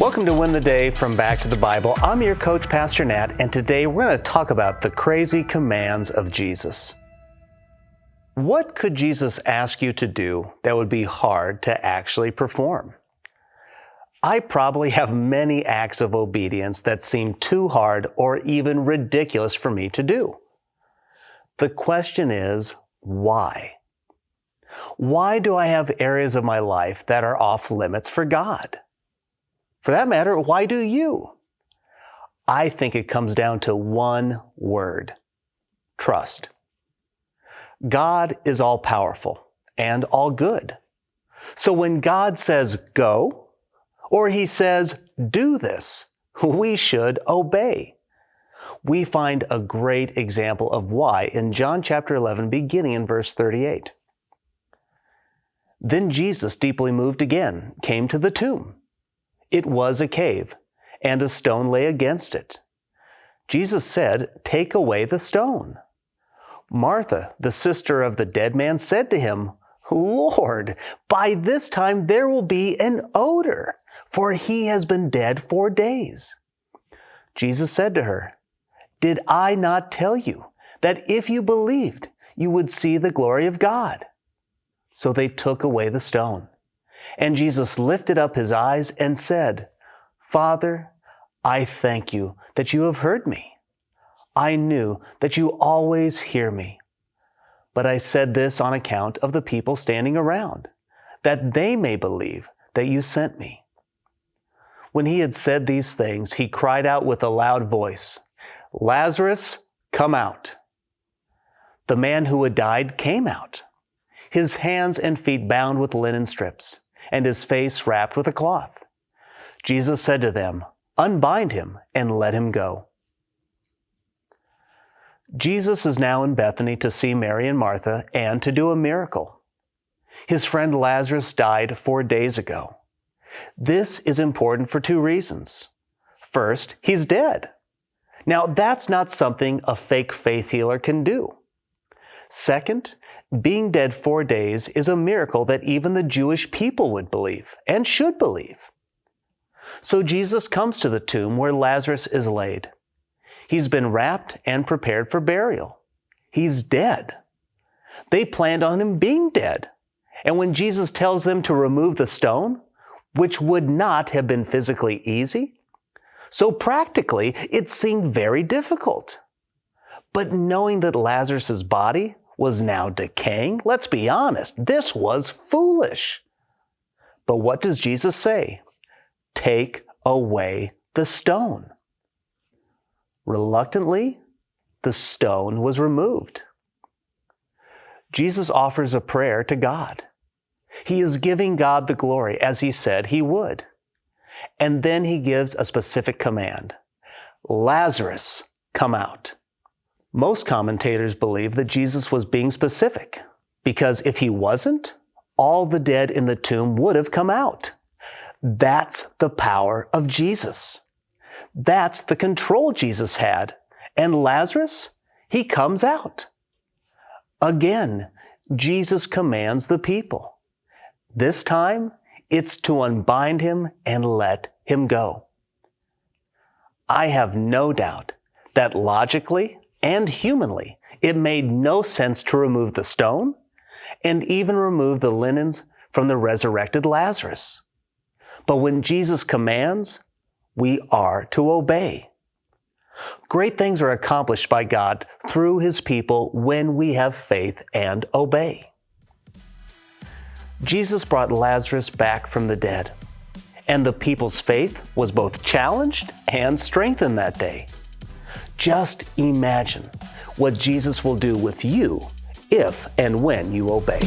Welcome to Win the Day from Back to the Bible. I'm your coach, Pastor Nat, and today we're going to talk about the crazy commands of Jesus. What could Jesus ask you to do that would be hard to actually perform? I probably have many acts of obedience that seem too hard or even ridiculous for me to do. The question is, why? Why do I have areas of my life that are off limits for God? For that matter, why do you? I think it comes down to one word: trust. God is all powerful and all good. So when God says go, or He says do this, we should obey. We find a great example of why in John chapter 11, beginning in verse 38. Then Jesus, deeply moved again, came to the tomb. It was a cave, and a stone lay against it. Jesus said, "Take away the stone." Martha, the sister of the dead man, said to Him, "Lord, by this time there will be an odor, for he has been dead 4 days." Jesus said to her, "Did I not tell you that if you believed, you would see the glory of God?" So they took away the stone. And Jesus lifted up His eyes and said, "Father, I thank you that you have heard me. I knew that you always hear me. But I said this on account of the people standing around, that they may believe that you sent me." When He had said these things, He cried out with a loud voice, "Lazarus, come out." The man who had died came out, his hands and feet bound with linen strips, and his face wrapped with a cloth. Jesus said to them, "Unbind him and let him go." Jesus is now in Bethany to see Mary and Martha and to do a miracle. His friend Lazarus died 4 days ago. This is important for 2 reasons. First, he's dead. Now, that's not something a fake faith healer can do. Second, being dead 4 days is a miracle that even the Jewish people would believe and should believe. So Jesus comes to the tomb where Lazarus is laid. He's been wrapped and prepared for burial. He's dead. They planned on him being dead. And when Jesus tells them to remove the stone, which would not have been physically easy, so practically it seemed very difficult. But knowing that Lazarus' body was now decaying, let's be honest, this was foolish. But what does Jesus say? Take away the stone. Reluctantly, the stone was removed. Jesus offers a prayer to God. He is giving God the glory as He said He would. And then He gives a specific command: Lazarus, come out. Most commentators believe that Jesus was being specific, because if He wasn't, all the dead in the tomb would have come out. That's the power of Jesus. That's the control Jesus had. And Lazarus, he comes out. Again, Jesus commands the people. This time, it's to unbind him and let him go. I have no doubt that logically and humanly, it made no sense to remove the stone and even remove the linens from the resurrected Lazarus. But when Jesus commands, we are to obey. Great things are accomplished by God through His people when we have faith and obey. Jesus brought Lazarus back from the dead, and the people's faith was both challenged and strengthened that day. Just imagine what Jesus will do with you if and when you obey.